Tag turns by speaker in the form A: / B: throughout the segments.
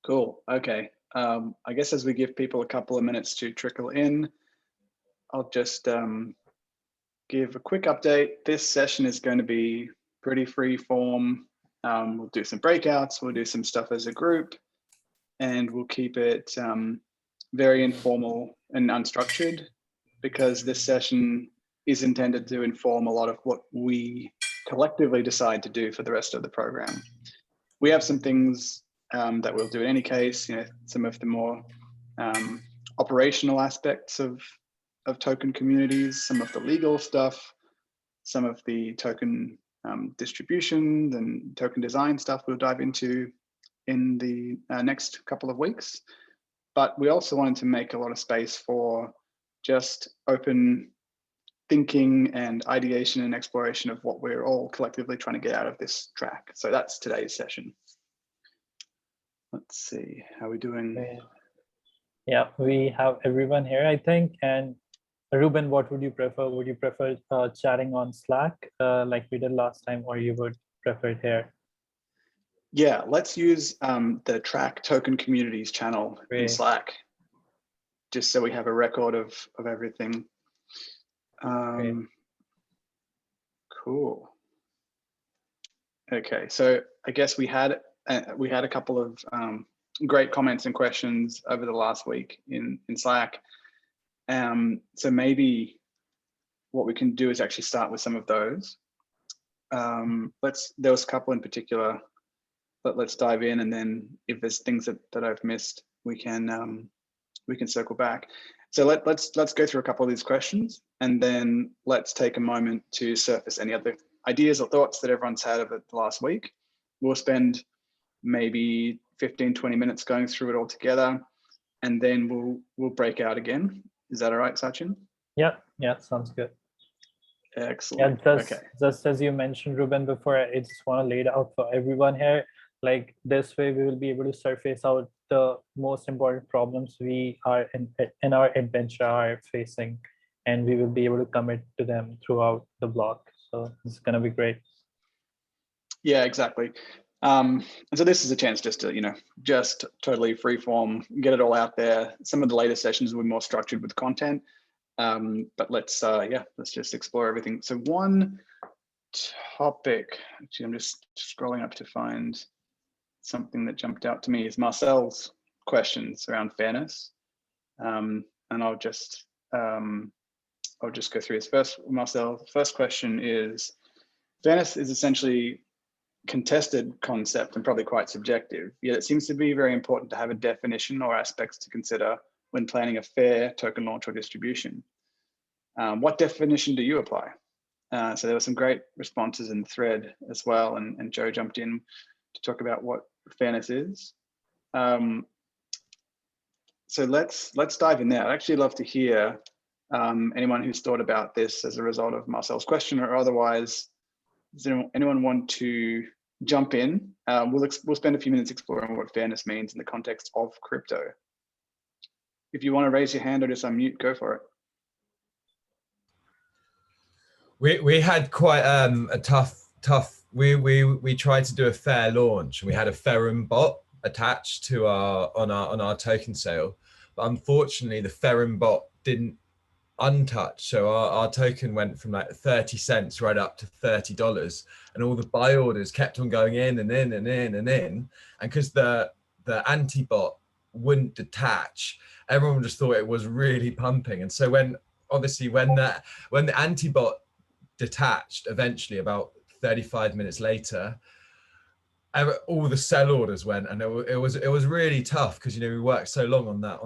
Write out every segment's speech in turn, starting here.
A: Cool. Okay. I guess as we give people a couple of minutes to trickle in, I'll just give a quick update. This session is going to be pretty free form. We'll do some breakouts, we'll do some stuff as a group, and we'll keep it very informal and unstructured, because this session is intended to inform a lot of what we collectively decide to do for the rest of the program. We have some things that we'll do in any case, some of the more operational aspects of token communities, some of the legal stuff, some of the token distribution and token design stuff we'll dive into in the next couple of weeks. But we also wanted to make a lot of space for just open thinking and ideation and exploration of what we're all collectively trying to get out of this track. So that's today's session. Let's see, how are we doing?
B: Yeah, we have everyone here, I think. And Ruben, what would you prefer? Would you prefer chatting on Slack like we did last time, or you would prefer it here?
A: Yeah, let's use the track token communities channel in Slack, just so we have a record of everything. Cool. Okay, so I guess we had a couple of great comments and questions over the last week in Slack. So maybe what we can do is actually start with some of those. There was a couple in particular, but let's dive in, and then if there's things that I've missed, we can circle back. So let's go through a couple of these questions, and then let's take a moment to surface any other ideas or thoughts that everyone's had over the last week. We'll spend maybe 15-20 minutes going through it all together, and then we'll break out again. Is that all right, Sachin?
B: Yeah, sounds good.
A: Excellent.
B: Yeah, just as you mentioned, Ruben, before, I just want to lay it out for everyone here. Like this way, we will be able to surface out the most important problems we are in our adventure are facing, and we will be able to commit to them throughout the block. So it's going to be great. Yeah,
A: exactly. And so this is a chance just to, just totally free form, get it all out there. Some of the later sessions will be more structured with content, but let's just explore everything. So one topic, actually, I'm just scrolling up to find something that jumped out to me, is Marcel's questions around fairness. And I'll just go through his first. Marcel, first question is, fairness is essentially contested concept and probably quite subjective, yet it seems to be very important to have a definition or aspects to consider when planning a fair token launch or distribution. What definition do you apply? So there were some great responses in the thread as well, and Joe jumped in to talk about what fairness is. So let's dive in there. I'd actually love to hear anyone who's thought about this as a result of Marcel's question, or otherwise, does anyone want to jump in? We'll spend a few minutes exploring what fairness means in the context of crypto. If you want to raise your hand or just unmute, go for it.
C: We had quite a tough. We tried to do a fair launch. We had a Ferrum bot attached to on our token sale, but unfortunately the Ferrum bot didn't untouched, so our token went from like 30 cents right up to $30, and all the buy orders kept on going in and in and in and in, and because the anti-bot wouldn't detach, everyone just thought it was really pumping. And so when the anti-bot detached eventually, about 35 minutes later, all the sell orders went, and it was really tough because we worked so long on that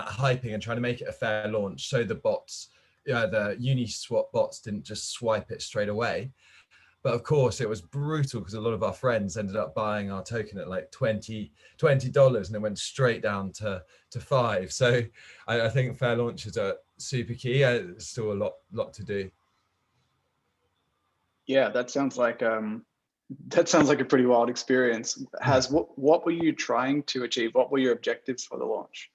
C: hyping and trying to make it a fair launch, so the bots, the Uniswap bots didn't just swipe it straight away. But of course it was brutal because a lot of our friends ended up buying our token at like $20, and it went straight down to $5. So I think fair launches are super key. There's still a lot to do.
A: Yeah, that sounds like a pretty wild experience. What were you trying to achieve? What were your objectives for the launch?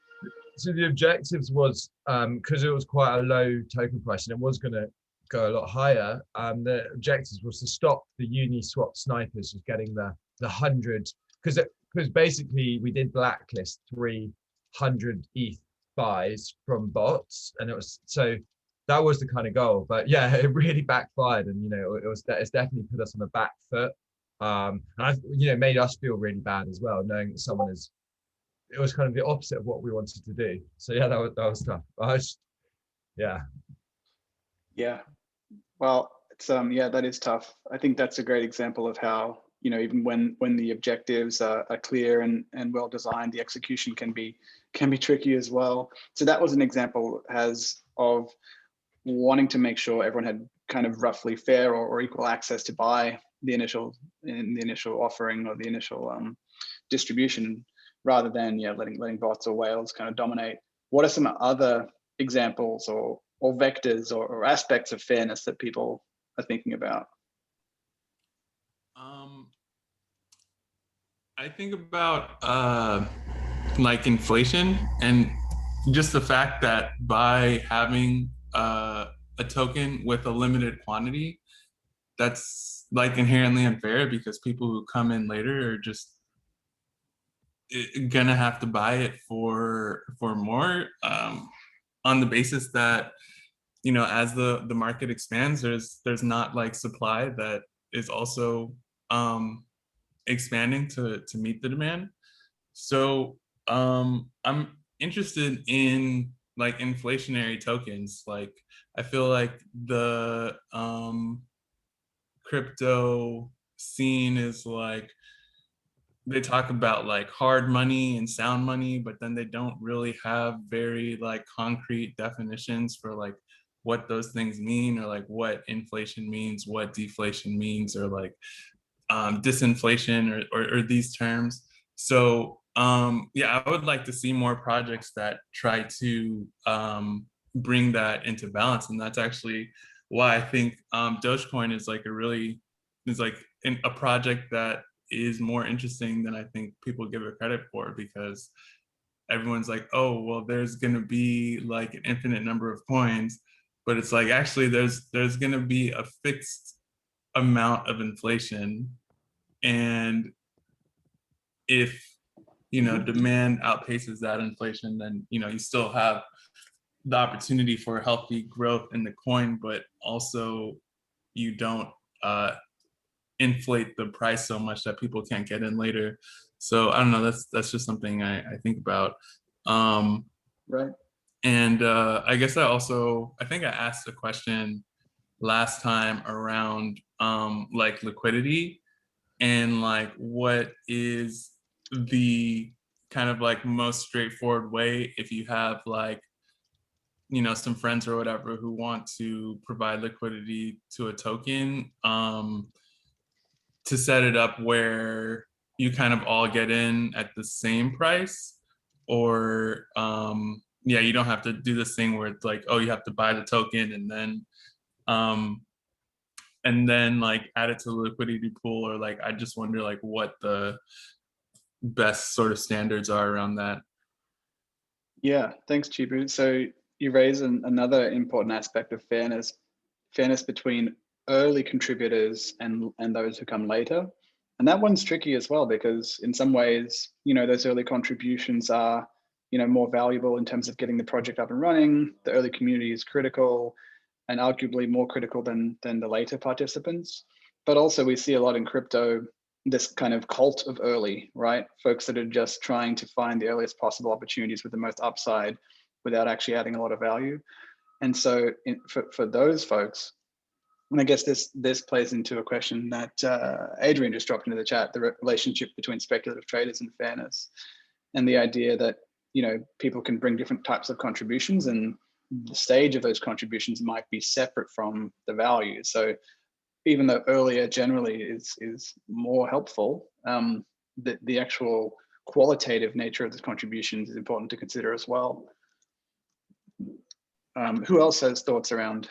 C: So the objectives was, because it was quite a low token price and it was going to go a lot higher, the objectives was to stop the Uniswap snipers just getting the 100, because basically we did blacklist 300 ETH buys from bots, and it was so that was the kind of goal. But yeah, it really backfired, and it's definitely put us on the back foot. And I've made us feel really bad as well, knowing that someone is. It was kind of the opposite of what we wanted to do. So yeah, that was tough.
A: Yeah. Well, it's yeah, that is tough. I think that's a great example of how, even when the objectives are clear and well designed, the execution can be tricky as well. So that was an example of wanting to make sure everyone had kind of roughly fair or equal access to buy the initial offering or the initial distribution, rather than letting bots or whales kind of dominate. What are some other examples or vectors or aspects of fairness that people are thinking about?
D: I think about like inflation, and just the fact that by having a token with a limited quantity, that's like inherently unfair, because people who come in later are just gonna have to buy it for more, on the basis that as the market expands, there's not like supply that is also expanding to meet the demand. So I'm interested in like inflationary tokens. Like I feel like the crypto scene is like, they talk about like hard money and sound money, but then they don't really have very like concrete definitions for like what those things mean, or like what inflation means, what deflation means, or like disinflation, or these terms. So yeah, I would like to see more projects that try to bring that into balance. And that's actually why I think Dogecoin is like a project that is more interesting than I think people give it credit for, because everyone's like, oh, well, there's going to be like an infinite number of coins, but it's like, actually there's going to be a fixed amount of inflation. And if demand outpaces that inflation, then you still have the opportunity for healthy growth in the coin, but also you don't inflate the price so much that people can't get in later. So I don't know, that's just something I think about.
A: Right.
D: And I guess I think I asked a question last time around like liquidity, and like what is the kind of like most straightforward way, if you have like some friends or whatever who want to provide liquidity to a token, to set it up where you kind of all get in at the same price, or yeah, you don't have to do this thing where it's like, oh, you have to buy the token and then like add it to the liquidity pool, or like, I just wonder like what the best sort of standards are around that.
A: Yeah, thanks, Chibu. So you raise another important aspect of fairness between early contributors and those who come later. And that one's tricky as well, because in some ways, those early contributions are, more valuable in terms of getting the project up and running. The early community is critical, and arguably more critical than the later participants. But also we see a lot in crypto, this kind of cult of early, right? Folks that are just trying to find the earliest possible opportunities with the most upside without actually adding a lot of value. And so for those folks, and I guess this plays into a question that Adrian just dropped into the chat, the relationship between speculative traders and fairness, and the idea that people can bring different types of contributions, and the stage of those contributions might be separate from the value. So even though earlier generally is more helpful, the actual qualitative nature of the contributions is important to consider as well. Who else has thoughts around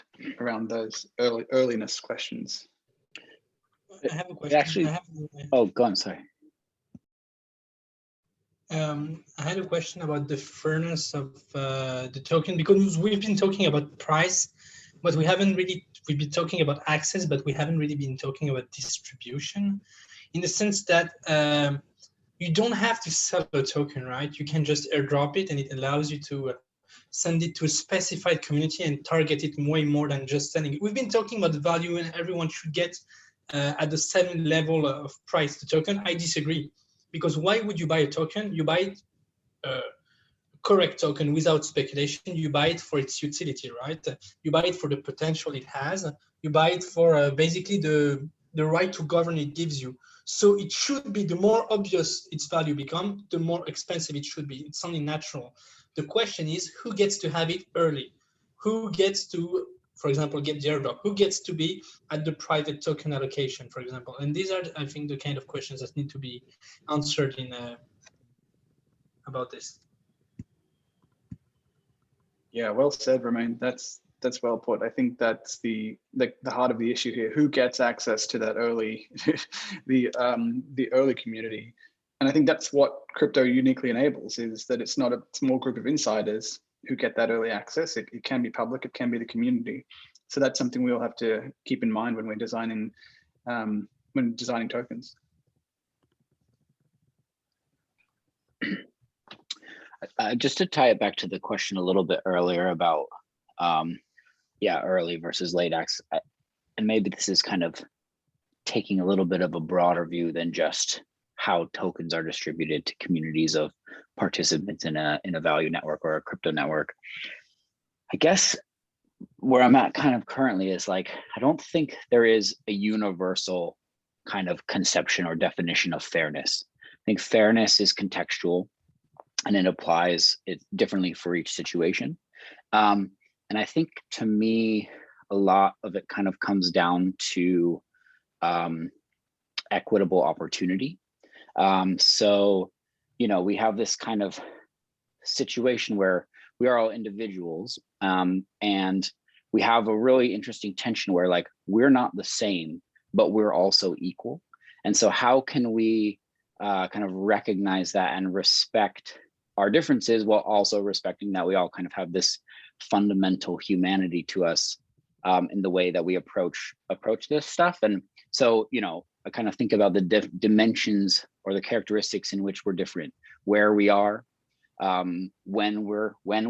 A: those earliness questions?
E: I have a question.
F: Actually, oh, go on, sorry.
E: I had a question about the fairness of the token, because we've been talking about price, but we've been talking about access, but we haven't really been talking about distribution, in the sense that, you don't have to sell a token, right? You can just airdrop it, and it allows you to send it to a specified community and target it way more than just sending it. We've been talking about the value, and everyone should get at the same level of price the token. I disagree, because why would you buy a token? You buy it correct token without speculation. You buy it for its utility, right? You buy it for the potential it has. You buy it for basically the right to govern it gives you. So it should be, the more obvious its value become, the more expensive it should be. It's something natural. The question is, who gets to have it early? Who gets to, for example, get the airdrop? Who gets to be at the private token allocation, for example? And these are, I think, the kind of questions that need to be answered in about this.
A: Yeah, well said, Romain. That's well put. I think that's the heart of the issue here. Who gets access to that early, the early community? And I think that's what crypto uniquely enables, is that it's not a small group of insiders who get that early access. It can be public, it can be the community. So that's something we'll have to keep in mind when we're designing tokens.
F: Just to tie it back to the question a little bit earlier about, early versus late access, and maybe this is kind of taking a little bit of a broader view than just how tokens are distributed to communities of participants in a value network or a crypto network. I guess where I'm at kind of currently is like, I don't think there is a universal kind of conception or definition of fairness. I think fairness is contextual, and it applies it differently for each situation. And I think, to me, a lot of it kind of comes down to equitable opportunity. So, we have this kind of situation where we are all individuals, and we have a really interesting tension where, like, we're not the same, but we're also equal. And so how can we kind of recognize that and respect our differences while also respecting that we all kind of have this fundamental humanity to us in the way that we approach this stuff? And so, I kind of think about the dimensions or the characteristics in which we're different, where we are, when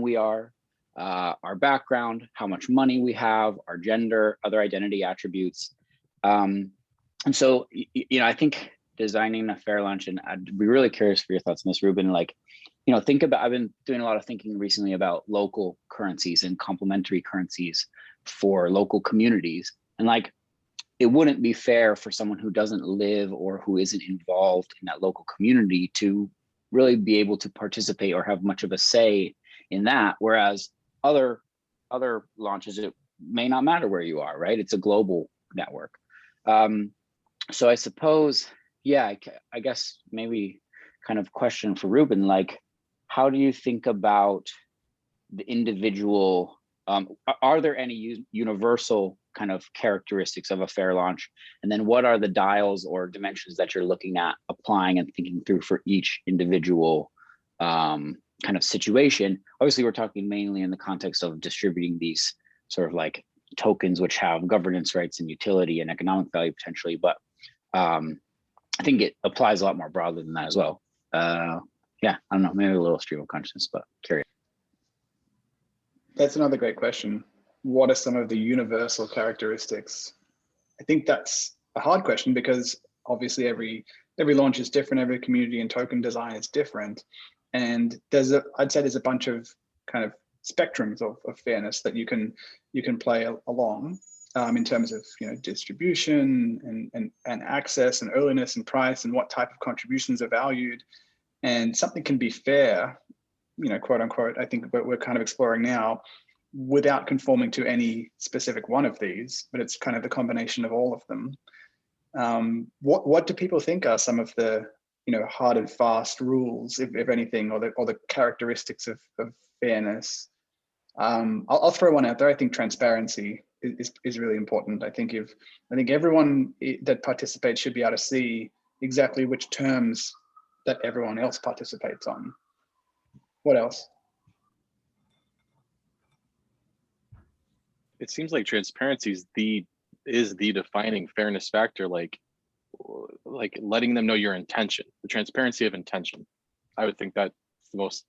F: we are, our background, how much money we have, our gender, other identity attributes. And so, I think designing a fair launch, and I'd be really curious for your thoughts on this, Ruben, like, think about, I've been doing a lot of thinking recently about local currencies and complementary currencies for local communities. And like, it wouldn't be fair for someone who doesn't live or who isn't involved in that local community to really be able to participate or have much of a say in that. Whereas other launches, it may not matter where you are, right? It's a global network. So I suppose, I guess maybe kind of question for Ruben, like, how do you think about the individual, are there any universal kind of characteristics of a fair launch? And then what are the dials or dimensions that you're looking at applying and thinking through for each individual kind of situation? Obviously, we're talking mainly in the context of distributing these sort of like tokens, which have governance rights and utility and economic value potentially, but I think it applies a lot more broadly than that as well. I don't know, maybe a little stream of consciousness, but curious.
A: That's another great question. What are some of the universal characteristics? I think that's a hard question, because obviously every launch is different, every community and token design is different. And I'd say there's a bunch of kind of spectrums of fairness that you can play along in terms of distribution and access and earliness and price and what type of contributions are valued. And something can be fair, quote unquote, I think what we're kind of exploring now, without conforming to any specific one of these, but it's kind of the combination of all of them. What do people think are some of the hard and fast rules, if anything, or the characteristics of fairness? I'll throw one out there. I think transparency is really important. I think everyone that participates should be able to see exactly which terms that everyone else participates on. What else?
G: It seems like transparency is the defining fairness factor. Like, like letting them know your intention, the transparency of intention. I would think that's the most,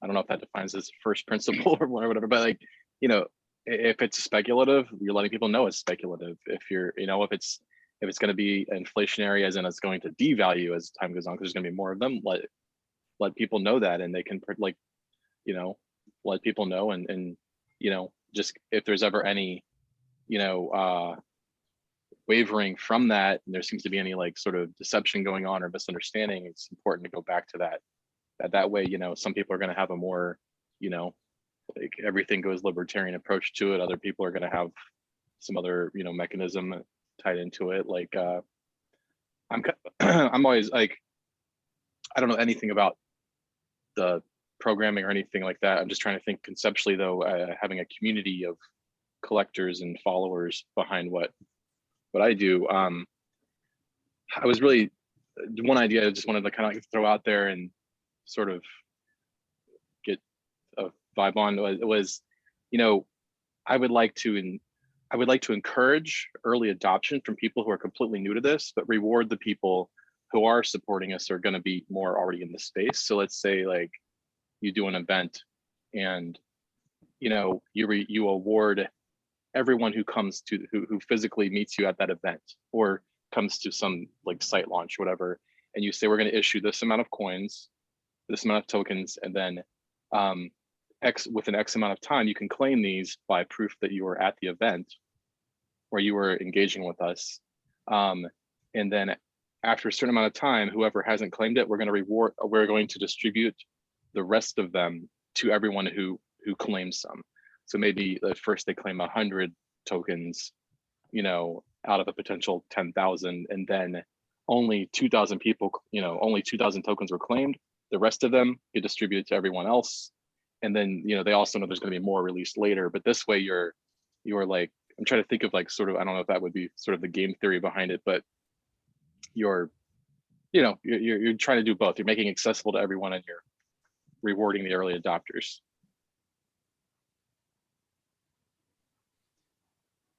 G: I don't know if that defines as first principle or whatever, but like, you know, if it's speculative, you're letting people know it's speculative. If you're, you know, if it's going to be inflationary, as in it's going to devalue as time goes on, because there's going to be more of them, let people know that, and they can, like, you know, let people know, and you know, just if there's ever any, you know, wavering from that, and there seems to be any like sort of deception going on or misunderstanding, it's important to go back to that. That way, you know, some people are going to have a more, you know, like everything goes libertarian approach to it. Other people are going to have some other, you know, mechanism tied into it. Like I'm always like, I don't know anything about the programming or anything like that. I'm just trying to think conceptually, though, having a community of collectors and followers behind what I do. I was really, one idea I just wanted to kind of like throw out there and sort of get a vibe on was, you know, I would like to encourage early adoption from people who are completely new to this, but reward the people who are supporting us, are going to be more already in the space. So let's say like you do an event, and you know, you award everyone who comes to who physically meets you at that event, or comes to some like site launch, whatever, and you say we're going to issue this amount of coins, this amount of tokens, and then within X amount of time, you can claim these by proof that you were at the event where you were engaging with us. And then after a certain amount of time, whoever hasn't claimed it, we're going to distribute the rest of them to everyone who claims some. So maybe at first they claim 100 tokens, you know, out of a potential 10,000, and then only 2,000 people, you know, only 2,000 tokens were claimed. The rest of them get distributed to everyone else. And then, you know, they also know there's going to be more released later. But this way you're like, I'm trying to think of like sort of, I don't know if that would be sort of the game theory behind it, but you're trying to do both. You're making it accessible to everyone, and you're rewarding the early adopters.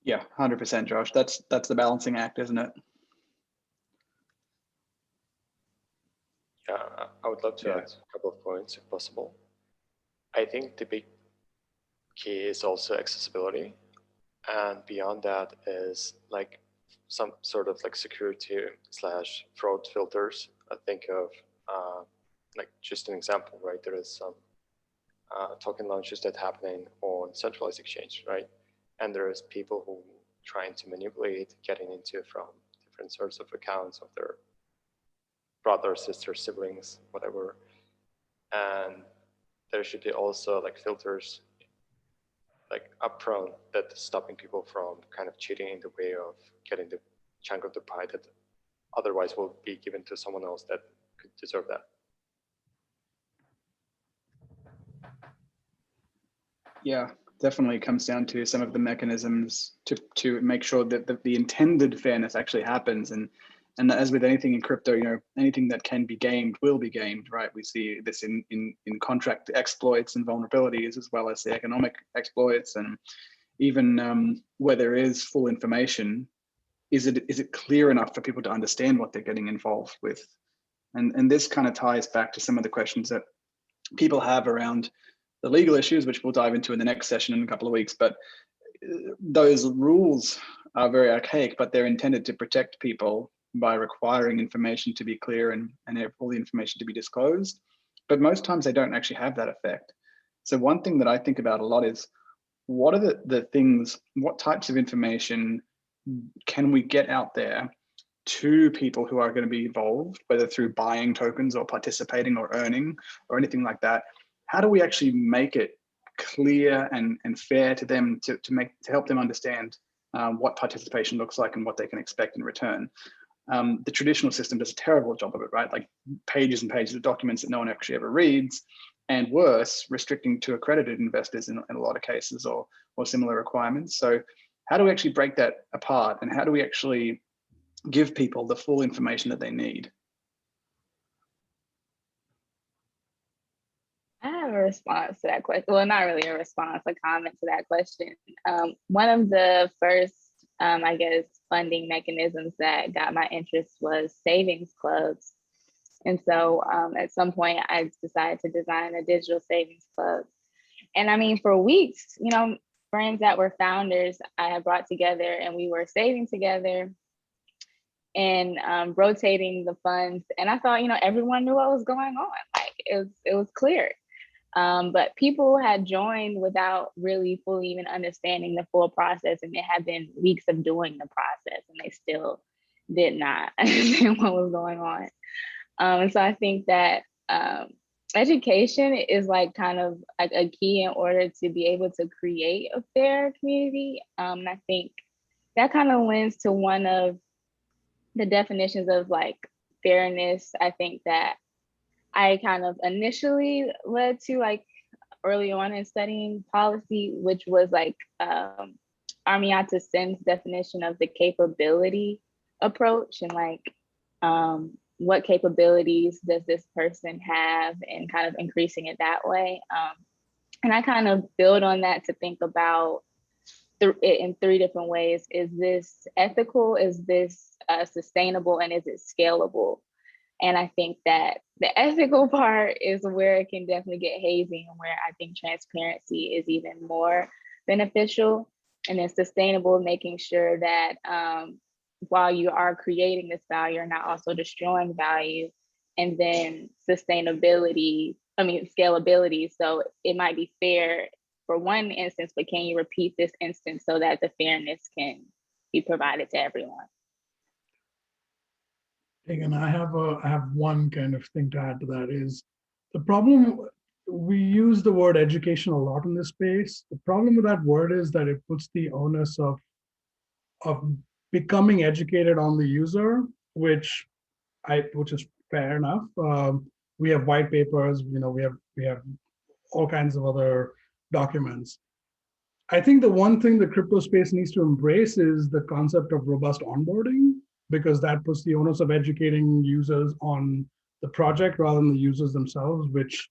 A: Yeah, 100%, Josh. That's the balancing act, isn't it?
H: Yeah, I would love to add a couple of points if possible. I think the big key is also accessibility. And beyond that is like some sort of like security/fraud filters. I think of like just an example, right? There is some token launches that happening on centralized exchange, right? And there is people who trying to manipulate, getting into from different sorts of accounts of their brothers, sisters, siblings, whatever. And there should be also like filters like upfront that stopping people from kind of cheating in the way of getting the chunk of the pie that otherwise will be given to someone else that could deserve that.
A: Yeah, definitely comes down to some of the mechanisms to make sure that the intended fairness actually happens. And as with anything in crypto, you know, anything that can be gamed will be gamed, right? We see this in contract exploits and vulnerabilities, as well as the economic exploits, and even where there is full information, is it clear enough for people to understand what they're getting involved with? And this kind of ties back to some of the questions that people have around the legal issues, which we'll dive into in the next session in a couple of weeks. But those rules are very archaic, but they're intended to protect people by requiring information to be clear and all the information to be disclosed. But most times they don't actually have that effect. So one thing that I think about a lot is, what are the things, what types of information can we get out there to people who are going to be involved, whether through buying tokens or participating or earning or anything like that? How do we actually make it clear and fair to them to help them understand what participation looks like and what they can expect in return? The traditional system does a terrible job of it, right? Like pages and pages of documents that no one actually ever reads, and worse, restricting to accredited investors in a lot of cases, or similar requirements. So how do we actually break that apart, and how do we actually give people the full information that they need?
I: I have a response to that question. Well, not really a response, a comment to that question. One of the first I guess, funding mechanisms that got my interest was savings clubs. And so at some point, I decided to design a digital savings club. And I mean, for weeks, you know, friends that were founders, I had brought together and we were saving together and rotating the funds. And I thought, you know, everyone knew what was going on. Like it was clear. But people had joined without really fully even understanding the full process. And it had been weeks of doing the process and they still did not understand what was going on. And so I think that education is like kind of like a key in order to be able to create a fair community. And I think that kind of lends to one of the definitions of like fairness. I think that I kind of initially led to like early on in studying policy, which was like Armiata Sen's definition of the capability approach and like what capabilities does this person have and kind of increasing it that way. And I kind of build on that to think about it in three different ways. Is this ethical? Is this sustainable? And is it scalable? And I think that the ethical part is where it can definitely get hazy and where I think transparency is even more beneficial. And then sustainable, making sure that while you are creating this value, you're not also destroying value. And then scalability. So it might be fair for one instance, but can you repeat this instance so that the fairness can be provided to everyone?
J: And I have one kind of thing to add to that is the problem. We use the word education a lot in this space. The problem with that word is that it puts the onus of becoming educated on the user, which is fair enough. We have white papers, you know, we have all kinds of other documents. I think the one thing the crypto space needs to embrace is the concept of robust onboarding, because that puts the onus of educating users on the project rather than the users themselves, which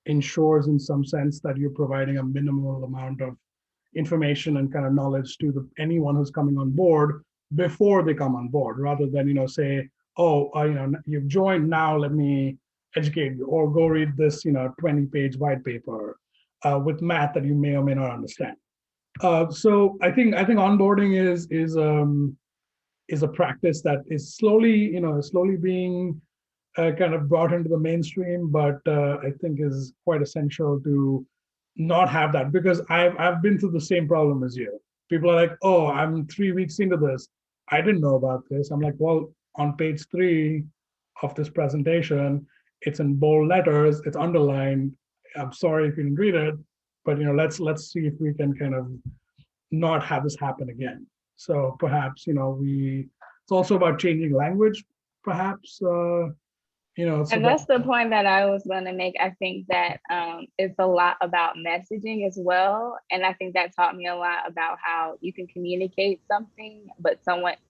J: ensures in some sense that you're providing a minimal amount of information and kind of knowledge to anyone who's coming on board before they come on board, rather than, you know, say, oh, you've joined, now let me educate you, or go read this, 20-page white paper with math that you may or may not understand. So I think onboarding is a practice that is slowly being kind of brought into the mainstream, but I think is quite essential to not have that, because I've been through the same problem as you. People are like, oh, I'm 3 weeks into this, I didn't know about this. I'm like, well, on page 3 of this presentation, it's in bold letters, it's underlined. I'm sorry if you didn't read it, but let's see if we can kind of not have this happen again. So perhaps it's also about changing language, perhaps.
I: And that's the point that I was going to make. I think that it's a lot about messaging as well. And I think that taught me a lot about how you can communicate something, but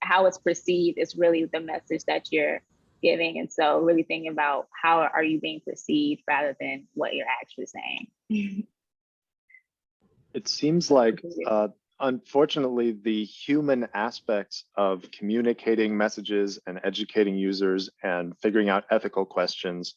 I: how it's perceived is really the message that you're giving. And so really thinking about how are you being perceived rather than what you're actually saying.
K: It seems like, unfortunately, the human aspects of communicating messages and educating users and figuring out ethical questions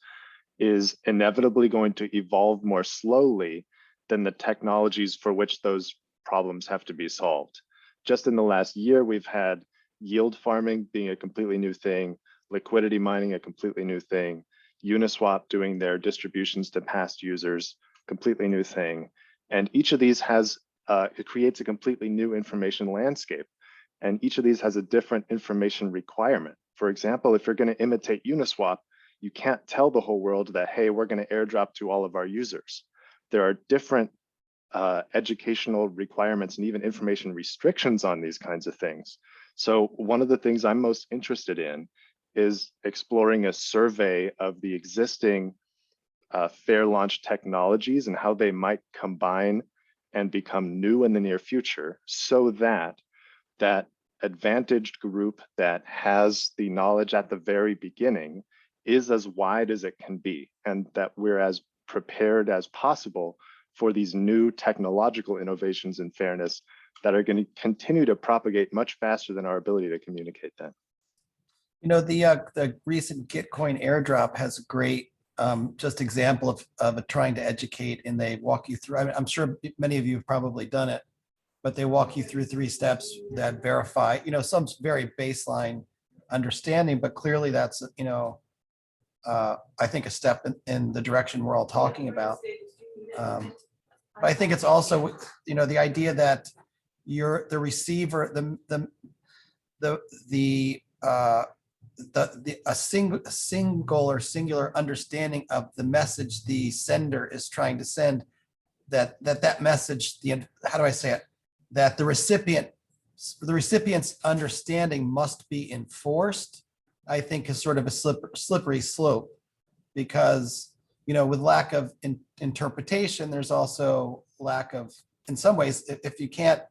K: is inevitably going to evolve more slowly than the technologies for which those problems have to be solved. Just in the last year, we've had yield farming being a completely new thing, liquidity mining a completely new thing, Uniswap doing their distributions to past users, completely new thing. And each of these has it creates a completely new information landscape. And each of these has a different information requirement. For example, if you're going to imitate Uniswap, you can't tell the whole world that, hey, we're going to airdrop to all of our users. There are different educational requirements and even information restrictions on these kinds of things. So one of the things I'm most interested in is exploring a survey of the existing fair launch technologies and how they might combine and become new in the near future, so that that advantaged group that has the knowledge at the very beginning is as wide as it can be, and that we're as prepared as possible for these new technological innovations in fairness that are going to continue to propagate much faster than our ability to communicate them.
L: You know, the recent Gitcoin airdrop has a great just example of trying to educate, and they walk you through. I mean, I'm sure many of you have probably done it, but they walk you through 3 steps that verify, you know, some very baseline understanding, but clearly that's, you know, I think a step in the direction we're all talking about. But I think it's also, you know, the idea that you're the receiver, a single or singular understanding of the message the sender is trying to send, that message, how do I say it? That the recipient's understanding must be enforced, I think is sort of a slippery slope, because, you know, with lack of interpretation, there's also lack of, in some ways, if you can't,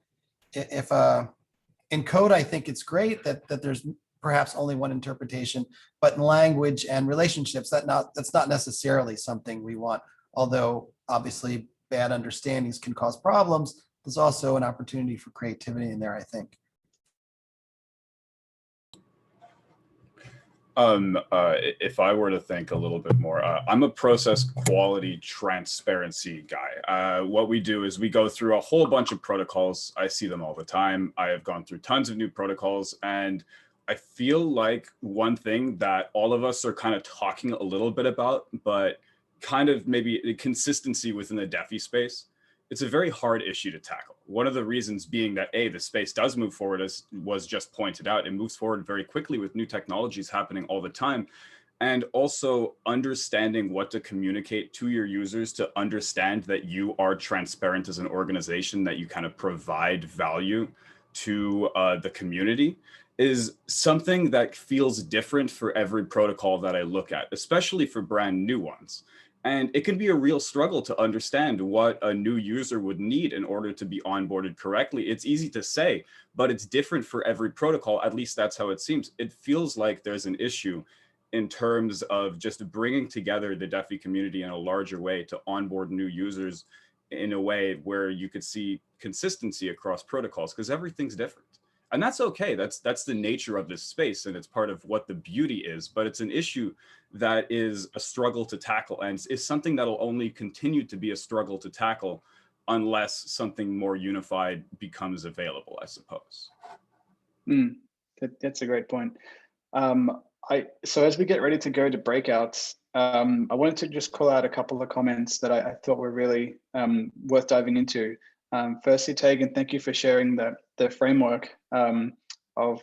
L: in code, I think it's great that there's perhaps only one interpretation, but in language and relationships, that's not necessarily something we want. Although obviously bad understandings can cause problems, there's also an opportunity for creativity in there, I think.
M: If I were to think a little bit more, I'm a process quality transparency guy. What we do is we go through a whole bunch of protocols. I see them all the time. I have gone through tons of new protocols, and I feel like one thing that all of us are kind of talking a little bit about, but kind of maybe the consistency within the DeFi space, it's a very hard issue to tackle. One of the reasons being that the space does move forward, as was just pointed out. It moves forward very quickly with new technologies happening all the time. And also understanding what to communicate to your users to understand that you are transparent as an organization, that you kind of provide value to the community, is something that feels different for every protocol that I look at, especially for brand new ones. And it can be a real struggle to understand what a new user would need in order to be onboarded correctly. It's easy to say, but it's different for every protocol. At least that's how it seems. It feels like there's an issue in terms of just bringing together the DeFi community in a larger way to onboard new users in a way where you could see consistency across protocols, because everything's different. And that's okay. That's the nature of this space, and it's part of what the beauty is. But it's an issue that is a struggle to tackle, and is something that'll only continue to be a struggle to tackle unless something more unified becomes available, I suppose.
A: That's a great point. So as we get ready to go to breakouts, I wanted to just call out a couple of comments that I thought were really worth diving into. Firstly, Tegan, thank you for sharing the framework of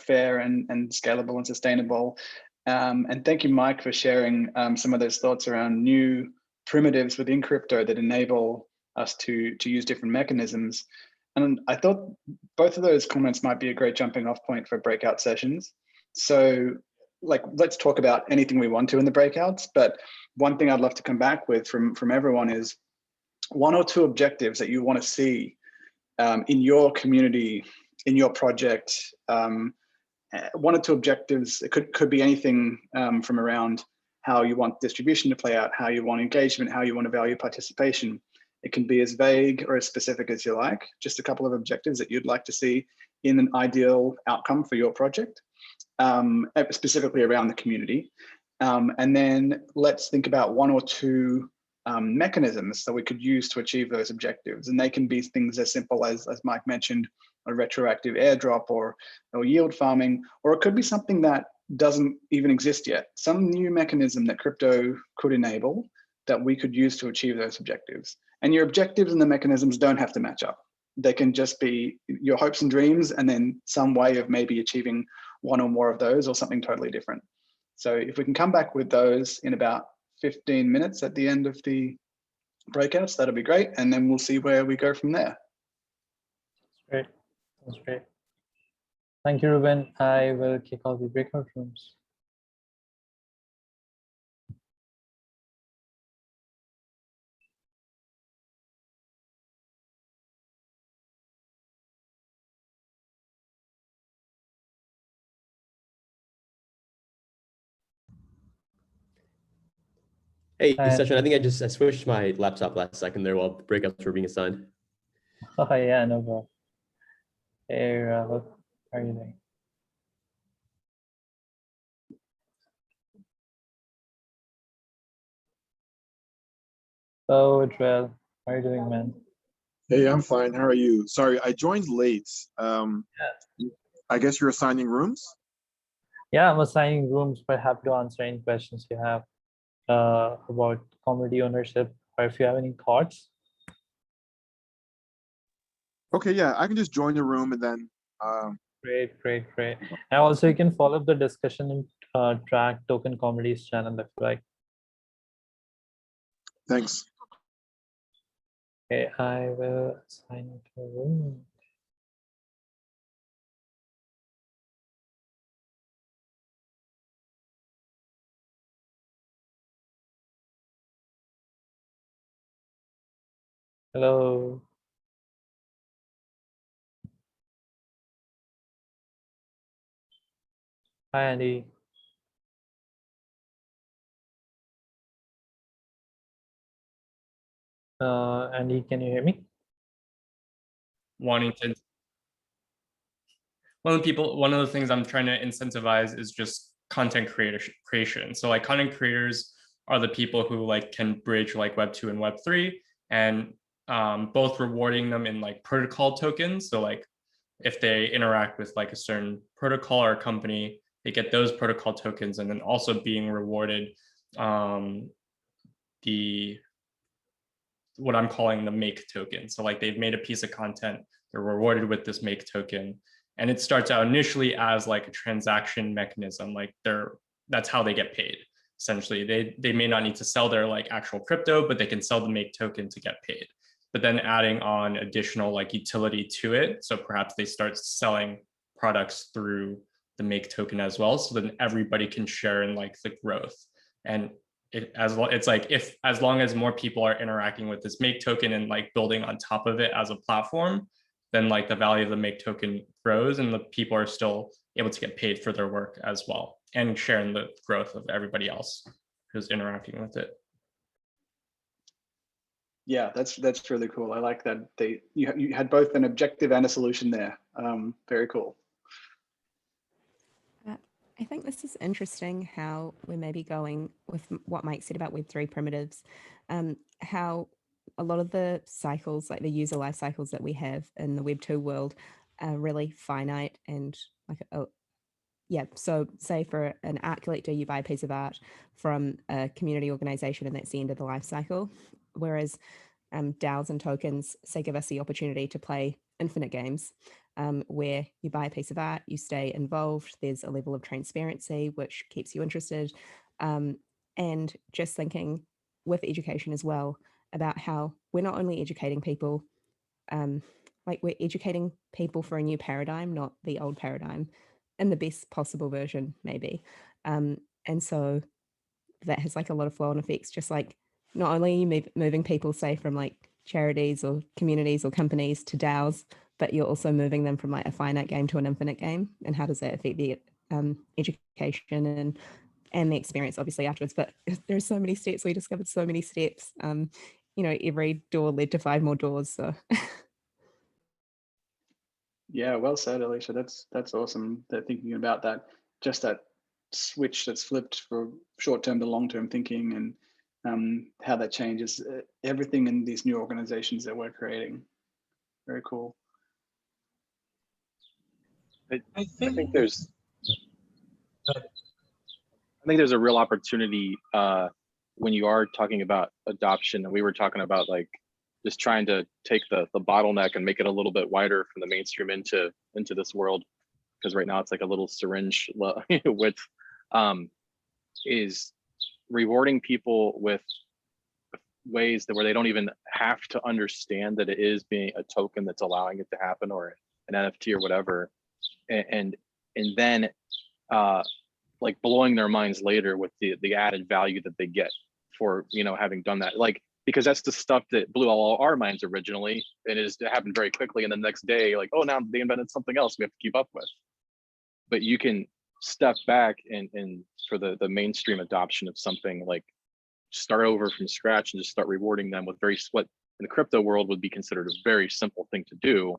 A: fair and scalable and sustainable. And thank you, Mike, for sharing some of those thoughts around new primitives within crypto that enable us to use different mechanisms. And I thought both of those comments might be a great jumping off point for breakout sessions. So let's talk about anything we want to in the breakouts. But one thing I'd love to come back with from everyone is 1 or 2 objectives that you want to see in your community, in your project. 1 or 2 objectives. It could be anything from around how you want distribution to play out, how you want engagement, how you want to value participation. It can be as vague or as specific as you like. Just a couple of objectives that you'd like to see in an ideal outcome for your project, specifically around the community. And then let's think about 1 or 2 mechanisms that we could use to achieve those objectives. And they can be things as simple as Mike mentioned, a retroactive airdrop or yield farming, or it could be something that doesn't even exist yet. Some new mechanism that crypto could enable that we could use to achieve those objectives. And your objectives and the mechanisms don't have to match up. They can just be your hopes and dreams, and then some way of maybe achieving 1 or more of those, or something totally different. So if we can come back with those in about 15 minutes at the end of the breakouts, that'll be great. And then we'll see where we go from there.
B: Great. That's great. Thank you, Ruben. I will kick off the breakout rooms.
N: Hey, Session, I think I switched my laptop last second there while breakouts were being assigned.
B: Oh yeah, no problem. Hey, Rahul, how are you doing? Oh, Joel, how are you doing, man?
O: Hey, I'm fine. How are you? Sorry, I joined late. I guess you're assigning rooms?
B: Yeah, I'm assigning rooms, but happy to answer any questions you have about community ownership, or if you have any thoughts.
O: Okay, yeah, I can just join the room and then.
B: Great. And also, you can follow up the discussion in track token communities channel if you like.
O: Thanks.
B: Okay, I will assign it to a room. Hello. Hi, Andy. Andy, can you hear me?
P: Wanting to, one of the things I'm trying to incentivize is just content creation. So like content creators are the people who like can bridge like Web 2 and Web 3, and both rewarding them in like protocol tokens. So like if they interact with like a certain protocol or company, they get those protocol tokens, and then also being rewarded the what I'm calling the make token. So like they've made a piece of content, they're rewarded with this make token. And it starts out initially as like a transaction mechanism. Like that's how they get paid. Essentially, they may not need to sell their like actual crypto, but they can sell the make token to get paid. But then adding on additional like utility to it. So perhaps they start selling products through the make token as well. So then everybody can share in like the growth. And it's like as long as more people are interacting with this make token and like building on top of it as a platform, then like the value of the make token grows, and the people are still able to get paid for their work as well, and sharing the growth of everybody else who's interacting with it.
A: Yeah, that's really cool. I like that you had both an objective and a solution there. Very cool.
Q: I think this is interesting how we're maybe going with what Mike said about Web3 primitives, how a lot of the cycles, like the user life cycles that we have in the Web2 world, are really finite and like, yeah. So say for an art collector, you buy a piece of art from a community organization and that's the end of the life cycle. Whereas DAOs and tokens, say, give us the opportunity to play infinite games where you buy a piece of art, you stay involved, there's a level of transparency which keeps you interested. And just thinking with education as well about how we're not only educating people, like we're educating people for a new paradigm, not the old paradigm, in the best possible version, maybe. And so that has like a lot of flow-on effects, just like not only are you moving people, say, from like charities or communities or companies to DAOs, but you're also moving them from like a finite game to an infinite game. And how does that affect the education and the experience, obviously, afterwards? But there's so many steps. We discovered so many steps. You know, every door led to 5 more doors. So.
A: Yeah, well said, Alicia. That's awesome. They're thinking about that, just that switch that's flipped for short-term to long-term thinking, and how that changes everything in these new organizations that we're creating. Very cool.
G: I think there's a real opportunity when you are talking about adoption, and we were talking about like just trying to take the bottleneck and make it a little bit wider from the mainstream into this world, because right now it's like a little syringe width, is rewarding people with ways where they don't even have to understand that it is being a token that's allowing it to happen, or an NFT or whatever, and then like blowing their minds later with the added value that they get for, you know, having done that. Like, because that's the stuff that blew all our minds originally, and it happened very quickly, and the next day, like, oh, now they invented something else we have to keep up with. But you can step back and for the mainstream adoption of something, like start over from scratch and just start rewarding them with what in the crypto world would be considered a very simple thing to do,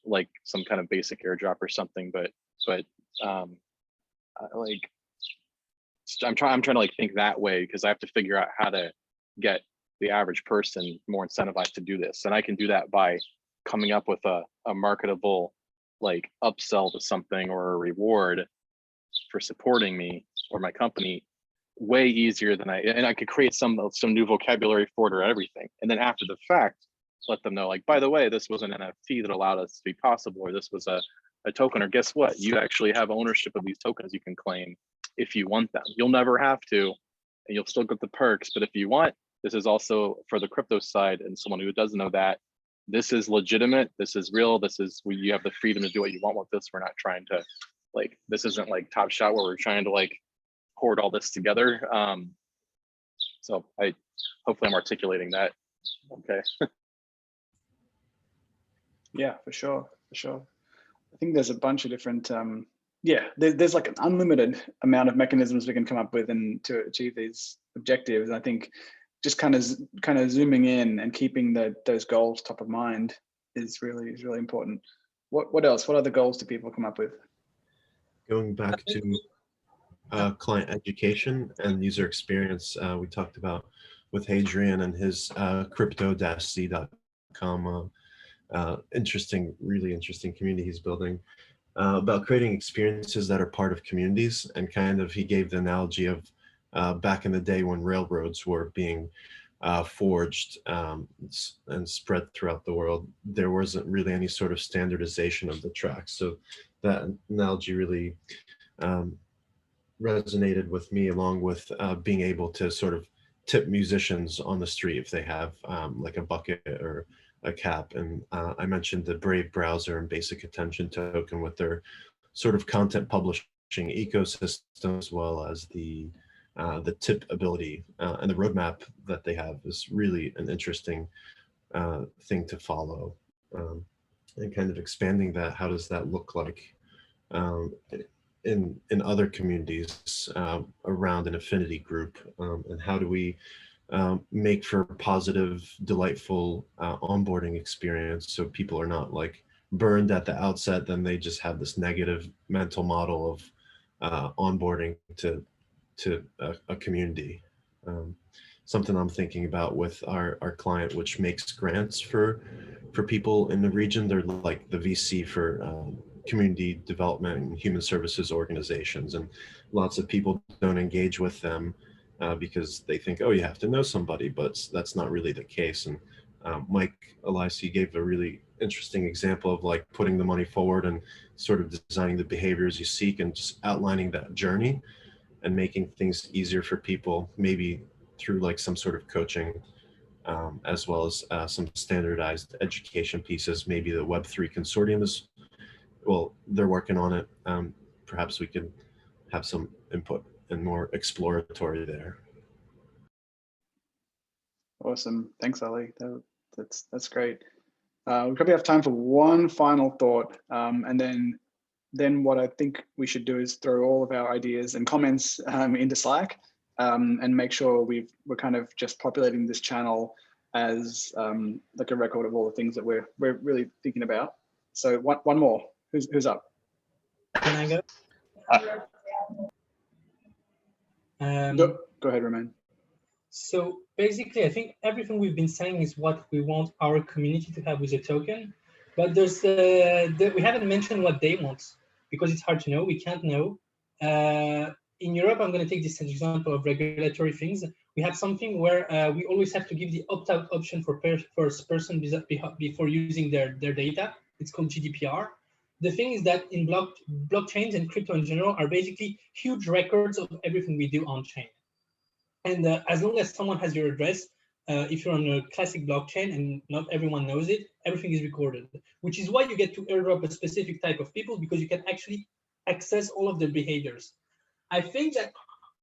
G: like some kind of basic airdrop or something, but like I'm trying to like think that way, because I have to figure out how to get the average person more incentivized to do this. And I can do that by coming up with a marketable like upsell to something or a reward for supporting me or my company way easier than I could create some new vocabulary for it or everything. And then after the fact, let them know, like, by the way, this was an NFT that allowed us to be possible, or this was a token, or guess what? You actually have ownership of these tokens you can claim if you want them. You'll never have to, and you'll still get the perks. But if you want, this is also for the crypto side and someone who doesn't know that, this is legitimate, this is real, this is where you have the freedom to do what you want with this. We're not trying to, like, this isn't like Top Shot where we're trying to like hoard all this together. So hopefully I'm articulating that okay.
A: Yeah, for sure. I think there's a bunch of different, there's like an unlimited amount of mechanisms we can come up with and to achieve these objectives. And I think just kind of zooming in and keeping those goals top of mind is really important. What else? What other goals do people come up with?
R: Going back to client education and user experience, we talked about with Hadrian and his crypto-c.com really interesting community he's building about creating experiences that are part of communities. And kind of, he gave the analogy of back in the day when railroads were being forged and spread throughout the world, there wasn't really any sort of standardization of the tracks. So that analogy really resonated with me, along with being able to sort of tip musicians on the street if they have like a bucket or a cap. And I mentioned the Brave browser and basic attention token with their sort of content publishing ecosystem, as well as the tip ability and the roadmap that they have is really an interesting thing to follow. And kind of expanding that, how does that look like in other communities around an affinity group, and how do we make for a positive, delightful onboarding experience, so people are not like burned at the outset, then they just have this negative mental model of onboarding to a community. Something I'm thinking about with our client, which makes grants for people in the region. They're like the VC for community development and human services organizations, and lots of people don't engage with them because they think, oh, you have to know somebody, but that's not really the case. And Mike Elias gave a really interesting example of like putting the money forward and sort of designing the behaviors you seek and just outlining that journey and making things easier for people, maybe through like some sort of coaching, as well as some standardized education pieces. Maybe the Web3 consortium is, well, they're working on it. Perhaps we could have some input and more exploratory there.
A: Awesome. Thanks, Ali. That's great. We probably have time for one final thought, and then what I think we should do is throw all of our ideas and comments into Slack, and make sure we're kind of just populating this channel as like a record of all the things that we're really thinking about. So one more. Who's up?
E: Can I go?
A: Go ahead, Romain.
E: So basically, I think everything we've been saying is what we want our community to have with a token, but there's we haven't mentioned what they want, because it's hard to know. We can't know. In Europe, I'm going to take this example of regulatory things. We have something where we always have to give the opt-out option for first person before using their data. It's called GDPR. The thing is that in blockchains and crypto in general are basically huge records of everything we do on chain. And as long as someone has your address, if you're on a classic blockchain and not everyone knows it, everything is recorded, which is why you get to airdrop a specific type of people, because you can actually access all of their behaviors. I think that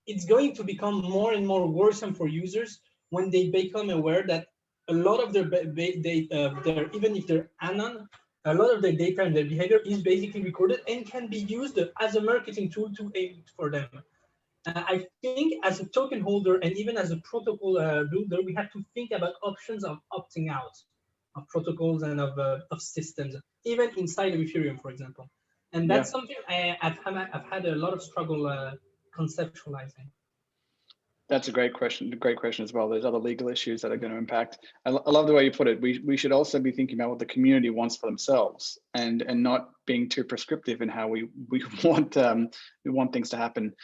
E: it's going to become more and more worrisome for users when they become aware that a lot of their data, even if they're anon, a lot of their data and their behavior is basically recorded and can be used as a marketing tool to aim for them. I think as a token holder and even as a protocol builder, we have to think about options of opting out protocols and of systems, even inside of Ethereum, for example. And that's something I've had a lot of struggle conceptualizing.
A: That's a great question. Great question as well. There's other legal issues that are going to impact. I love the way you put it. We should also be thinking about what the community wants for themselves, and not being too prescriptive in how we want things to happen.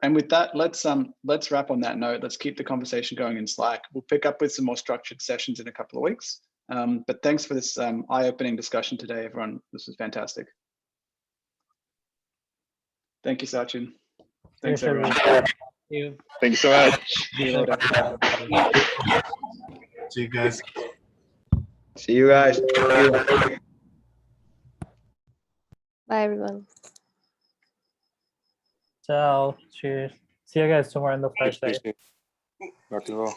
A: And with that, let's wrap on that note. Let's keep the conversation going in Slack. We'll pick up with some more structured sessions in a couple of weeks. But thanks for this eye-opening discussion today, everyone. This was fantastic. Thank you, Sachin. Thanks, everyone.
K: Thank you so much.
A: See you later.
R: See you guys.
S: See you guys.
I: Bye, everyone.
B: Ciao. Cheers. See you guys tomorrow in the flashlight.
S: Dankjewel.